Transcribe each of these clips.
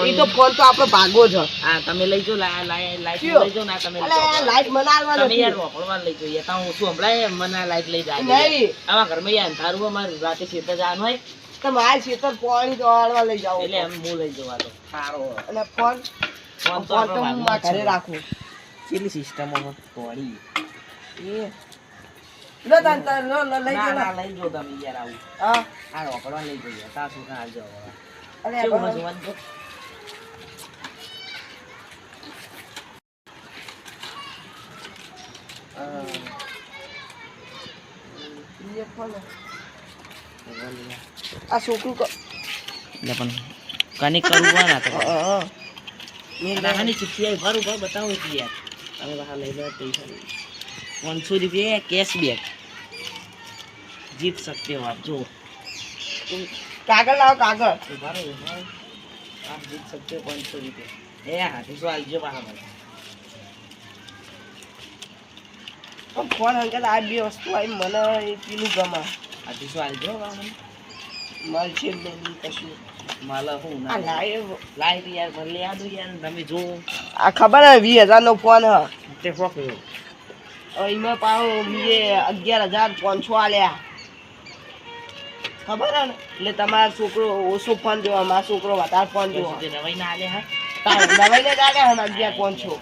ઈ તો ફોન તો આપણો ભાગો છે. હા તમે લઈ જો લાઈટ લઈ જો ના તમે લાઈટ મનાલવાનો તમે યાર વાપરવા લઈ જો યતા હું શું હમણાં મને લાઈટ લઈ જાય નહીં આવા ઘરમાં યાર તારું અમાર રાતે ખેતર જવાનું હોય તો મારે ખેતર પાણી દોડવા લઈ જાવ એટલે એમ હું લઈ જવા તો સારો અને ફોન તો હું મારા ઘરે રાખું કેટલી સિસ્ટમો તોડી એ લો તાન લઈ જો ના લઈ જો તમે યાર આવું હા આ વાપરવા લઈ જો તા શું કા આવજો અરે કેવું જોવાનું તો આ છોકરું પણ કનેક્ટ કરવું ના તો નાની ચિઠ્ઠી આવી ભરું ભર બતાવો કે યાર તમે બહાર લઈ લો પૈસા 500 रुपये कैशबैक जीत सकते हो आप जो કાગળ લાવો કાગળ भरो आप जीत सकते हो 500 रुपये ए हाँ तो सवाल जो बहार ફોન અંકલ આ બે વસ્તુ આવી મને એટલું ગમે આ તો સવાલ જો મળશે નહીં કશું માલા હું આ ના લાઈટ યાર ભલે યાદ યાર તમે જો આ ખબર હે 20000 નો ફોન હ તે ફોક્યો એમાં પાછો બીજે 11500 આલ્યા ખબર હે ને એટલે તમારો છોકરો ઓછો ફોન જોવા મારો છોકરો વધારે ફોન જોવા નવાઈ ના આલે હા નવાઈને જ આલ્યા હે 11500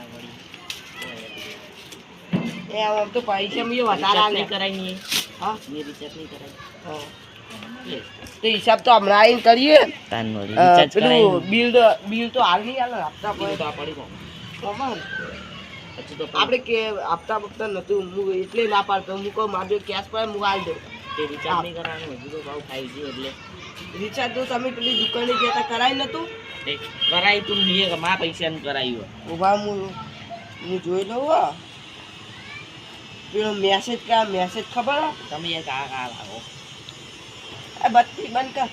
એ આમ તો પૈસા મે વધારે આલે કરાઈ નહીં હા મે રિચાર્જ નહીં કરાઈ હા તો હિસાબ તો હમણાં આવીને કરીએ તાનો રિચાર્જ કરાઈ બિલ તો હાલ નહીં આલે હપ્તા પડી ખબર આપણે કે હપ્તા નતું હું એટલે ના પાડતો હું કહું મારો કેશ પર હું આલ દઉં તે રિચાર્જ નહીં કરવાનું હજુ તો ભાવ ખાઈ છે એટલે રિચાર્જ તો તમે પેલી દુકાને જતા કરાય નતું કરાઈ તું નહીં કે મા પૈસાનું કરાયું ઉભા હું જોઈ લઉં હો પેલો મેસેજ ખબર હે તમે એક આ લાવો આ બત્તી બંધ કર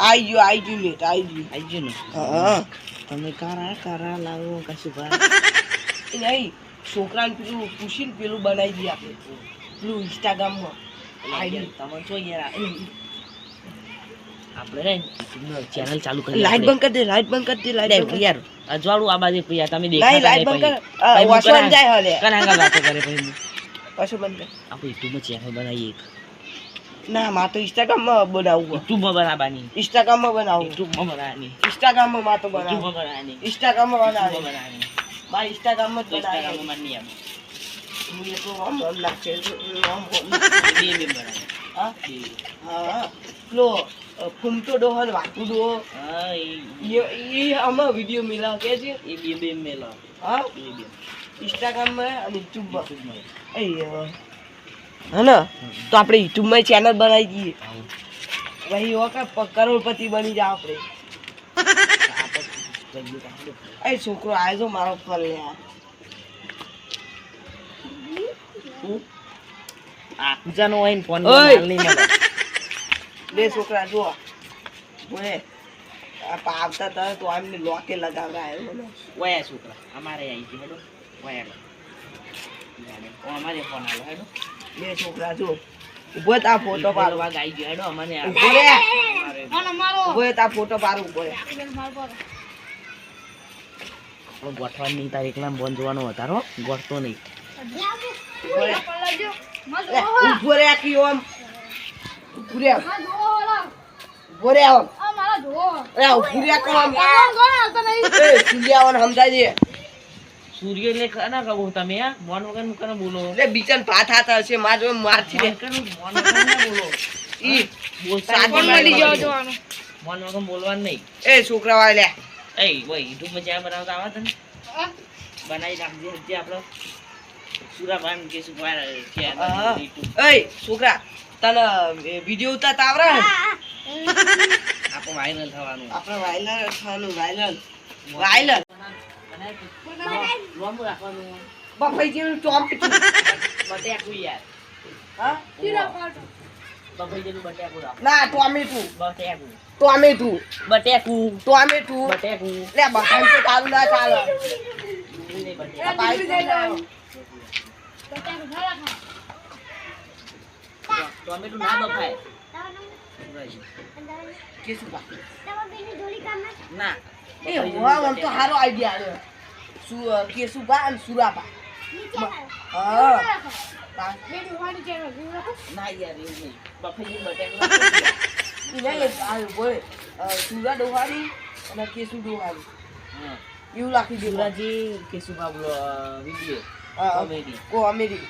આઈ ગયું નેટ આઈ ગયું ને હા તમે કારા લાવો કશું ભાઈ નહીં છોકરાને પેલું પૂછીને પેલું બનાવી દઈએ આપણે પેલું ઇન્સ્ટાગ્રામમાં આઈડી તમે જો યાર આપણે ચેનલ ચાલુ કરી લાઈટ બંધ કરી દે લાઈટ યાર અજવાળું આ બાજુ યાર તમે નહીં લાઈટ બંધ કર વાસણ જાય હલે કના વાતો કરે પછી પાછું બંધ કર આપણે યુટ્યુબમાં ચેનલ બનાવીએ એક ના માં તો ઇન્સ્ટાગ્રામમાં બનાવવું યુટ્યુબમાં બનાવવાની ઇન્સ્ટાગ્રામમાં બનાવવું યુટ્યુબમાં બનાવવાની ઇન્સ્ટાગ્રામમાં માં તો બનાવવું યુટ્યુબમાં બનાવવાની ઇન્સ્ટાગ્રામમાં બનાવવું બનાવવાની મારે ઇન્સ્ટાગ્રામમાં જ બનાવવું ઇન્સ્ટાગ્રામમાં નહીં આવે હું એ તો આમ લાગશે બે બનાવે હા હા લો ફૂમતો ડોહન વાકુ ડો હા એ આમાં વિડિયો મિલા કે છે એ બે મેલા હા બે ઇન્સ્ટાગ્રામમાં અને યુટ્યુબમાં એ હા ને તો આપણે યુટ્યુબમાં ચેનલ બનાવી દઈએ ભાઈ વખત કરોડપતિ બની જાવ આપણે એ છોકરો આવ્યો મારો ફોન લે આ પૂજાનો હોય ને ફોન નહીં મળે બે છોકરા જો બોલે આવતા હતા તો આમને લોકે લગાવડાયો વયા છોકરા અમારે આવી છે હેડો વયા અમારે ફોન આવ્યો હેડો બે છોકરા જો ઉભો તા ફોટો પાડો વાગ આવી ગયો હેડો અમને ઉભો રે ઉભો તા ફોટો પાડો ઉભો રે આપણો ગોઠવાની નહીં તાર એકલા બોન જોવાનો વધારો ગોઠતો નહીં ઉભો રે કી ઓમ ઉભો રે આમ અરે ઉભો રે કોમ એ સુલિયાવન સમજાય દે સૂર્ય એટલે કના કહો તમે આ મોન વગર નું કને બોલો એટલે બીચન ભાત હાતા છે માર જો મારથી દે મોન વગર ના બોલો ઈ બોલતા મળી ગયો જોવાનું મોન વગર બોલવાનું નહીં એ છોકરા વાળે એ ભાઈ યુટ્યુબ માં ચા બનાવતા આવે તને બનાવી નાખજે જે આપણો સુરાબાન કે સુપાર છે એ છોકરા તને વિડિયો ઉતારતા આવડે આપણો વાયરલ થવાનું આપણે વાયરલ લોંબુ રાખવાનું બફાઈ જેવું ટોમેટું બટેકું યાર હા બફાઈ જેવું બટેકું રાખ ના ટોમેટું બટેકું લે બફાઈ તો તારું ના ચાલે ટોમેટું ના બફાય સુરાજી. કેશુભા ના એ વાહ આમ તો સારો આઈડિયા આવ્યો કેશુભા અને સુરાભા હા ના યાર એવું નહીં બફેલી બટેક સુરા ડોહારી અને કેશુ ડોહારી હા એવું રાખી દે સુરાજી કેશુભા વિડીયો કોમેડી કોમેડી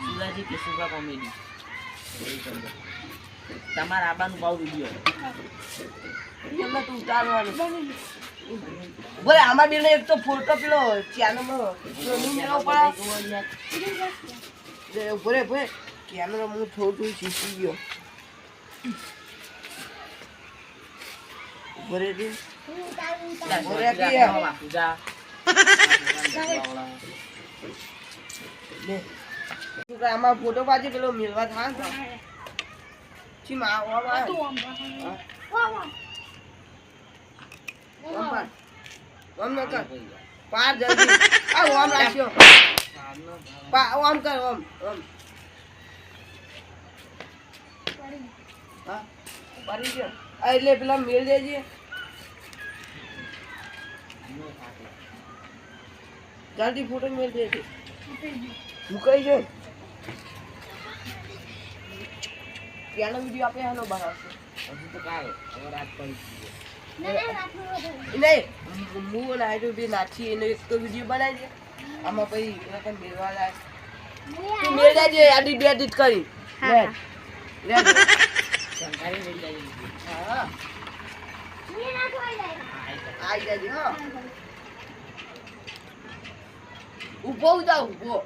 સુરાજી કેશુભા કોમેડી તમારા આબાનું ભાવ વિડીયો એમને તું ઉતારવાનું બોલે આમાં બેને એક તો ફોટો પેલો ચેનલમાં મેળવો પડે બોલે બોલે કેમેરો હું થોડું શીખી ગયો બોલે રે આમાં ફોટો પાછી પેલો મેળવા થાય ચીમ પાર જલ્દી ઓમ રાખ્યો ઓમ કર ઓમ ઓમ હા પાડી ગયો એટલે પેલા મેળ દેજે જલ્દી ફોટો મેળ દેજે મુકાઈ છે ત્યાંનો વિડીયો આપણે હાલો બનાવશે હજુ તો કાલે હવે રાત પડી નહીં હું નાયડું બી નાચી એનો એક તો વિડીયો બનાવી દે આમાં પછી એના કંઈ મેળવા લાય તું મેળ જાય આડી બે એડિટ કરી લે લે સંઘારી લઈ જાય હા આઈ જાય હા ઊભો જાવ ઊભો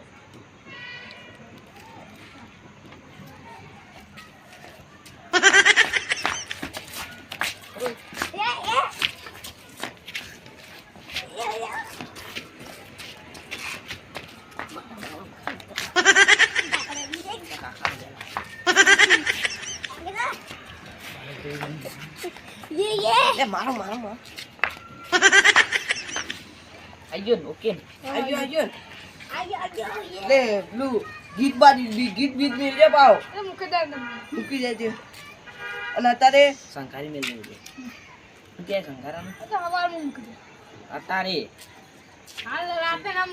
મારો મારો મારો આયો ને ઓકે આજો લે બ્લુ ગીત બાજી ગીત બીત મેળ દે પાવ મૂકી દેજે અને અત્યારે સંઘારી મેલ દે કે સંઘારાનું અત્યારે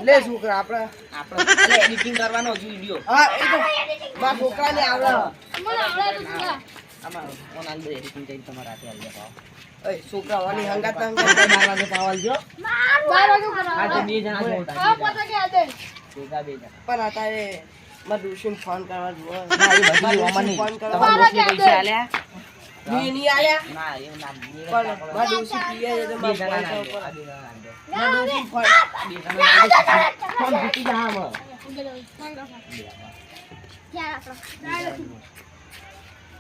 લે છોકરા આપણે આપણે એડિટિંગ કરવાનો હજુ વિડિયો હા એ તો મારા છોકરાને આવડે આમાં ઓનલાઈન બે એડિટિંગ કરી તમારા હાથે આવી જાવ એ છોકરા વાળી હંગાત ના 12 વાગે પાવલ જો હા તો બે જણા જો ભેગા બે જણા પણ અત્યારે મારા દોશીને ફોન કરવા જોવો ના એ બધી ઓમની ફોન કરવા તમારા દોસ્તને પૈસા આલ્યા મેં નહીં આલ્યા ના એવું ના પણ મારા દોશી પીએ છે તો બે મારા જણા ફોન ના કરવા બે જણા ના મારા દોશી ફોન બે જણા ફોન જીતી જા આમ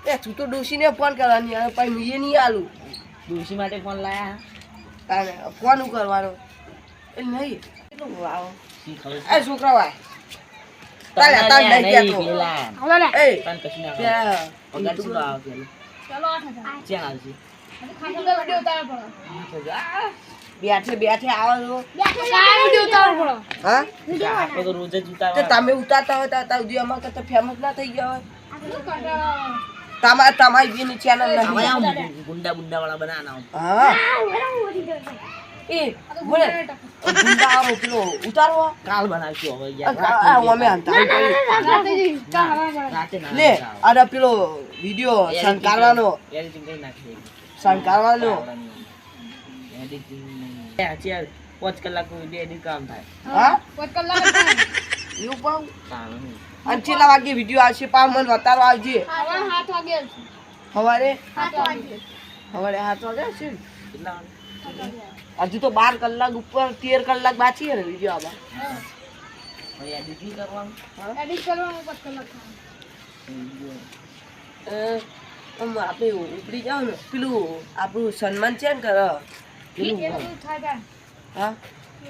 એ તું તો ડોશીને ફોન કરવાની અને પછી મેં નહીં આલું દોશી માટે ફોન લાયા તારે ફોન કરવાનો એ નહીં કેટલું આવો શી ખબર એ છોકરા ભાઈ તારે તાર લઈ ગયા તો એ તન કશું ના ત્યાં પગાર શું આવે ક્યાં આવશે બેઠે બેઠે આવો છો હા આપણે તો રોજ જ તો ઉતારવા તમે ઉતારતા હોય તો અત્યાર સુધી અમારા કરતા ફેમસ ના થઈ ગયા હોય તમારી બેની ચેનલ હવે નહીં આમ ગુંડા ગુંડા વાળા બનાવવાના હા એ બોલે ગુંડા આવો પેલો ઉતારવો કાલ બનાવશું હવે અમે અંતારી કરી રાતે ના લે અરે પેલો વિડિયો સંકારવાનો એડિટિંગ કરી નાખી સંકારવાનો એડિટિંગ ચાલ 5 કલાકનો વિડિયો એડિટ કામ થાય હા એવું પાઉં અને છેલ્લા વાગે વિડિયો આવશે પા મને બતાવવા આવજે સવારે 7 વાગે આવશે ને? કેટલા હજુ તો 12 કલાક ઉપર 13 કલાક બાકી છે ને વિડિયો આવા હવે એડિટિંગ કરવાનું આપણે ઉપડી જાવ ને પેલું આપણું સન્માન છે ને કરે પેલું હા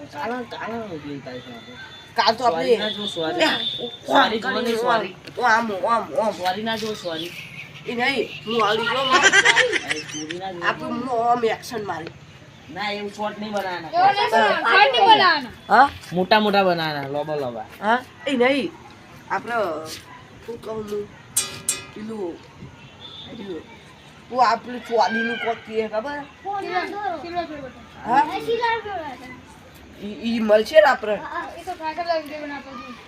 ચાલો ચાલો વિડિયો તારી સાથે કાલ તો આપણે સોરી જોવાની સોરી આમ સોરી ના જો સોરી એ નહીં હું આવી ગયો અરે ચોરી ના જો આપણું આમ એક્શન મારી ના એવું શોર્ટ નહીં બનાવવાના હા મોટા મોટા બનાવવાના લોબા લોબા હા એ નહીં આપણે શું કહું હું પેલું તું આપણું ચોડીનું કોક કહે ખબર હા ઈ મળશે ને આપણે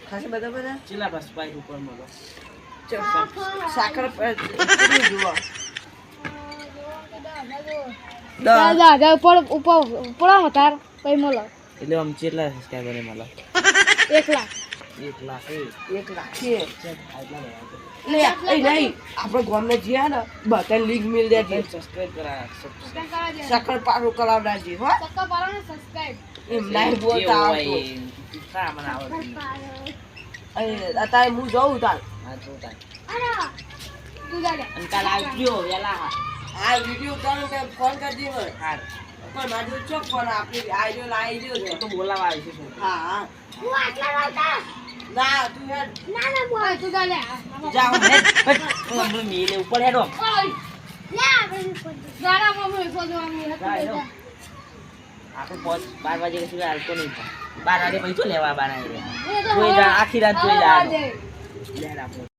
ખાસી બધા ચેલા બસ પાઈ ઉપર મળો સાકર કેટલું જોવા એટલે આમ ચેટલા સબસ્ક્રાઇબર એ મળો 1 લાખ 1 લાખ 1 લાખ છે લે એ નહીં આપણે ગામને જ્યાં ને બધાને લિંક મિલ દેજે સબસ્ક્રાઇબ કરા સાકર પારું કરાવડાજી હો એમ નહીં બોલતા આવતો સા મને આવડતું અત્યારે હું જઉં તાર હા તો તાર અને કાલ આવજો વેલા હા આ વિડિયો ઉતારો કે ફોન કરી દેવો હાર પણ મારું ચોક ફોન આપી આઈજો લાઈ જો છે તો બોલાવા આવી છે શું હા હા ના તું હેડ જાઓ હમણાં મેલે ઉપર હેડો આપણે 12 વાગે સુધી હાલતો નહીં 12 વાગે પછી તો લેવા બાર આવી આખી રાત જોઈ લે આપણે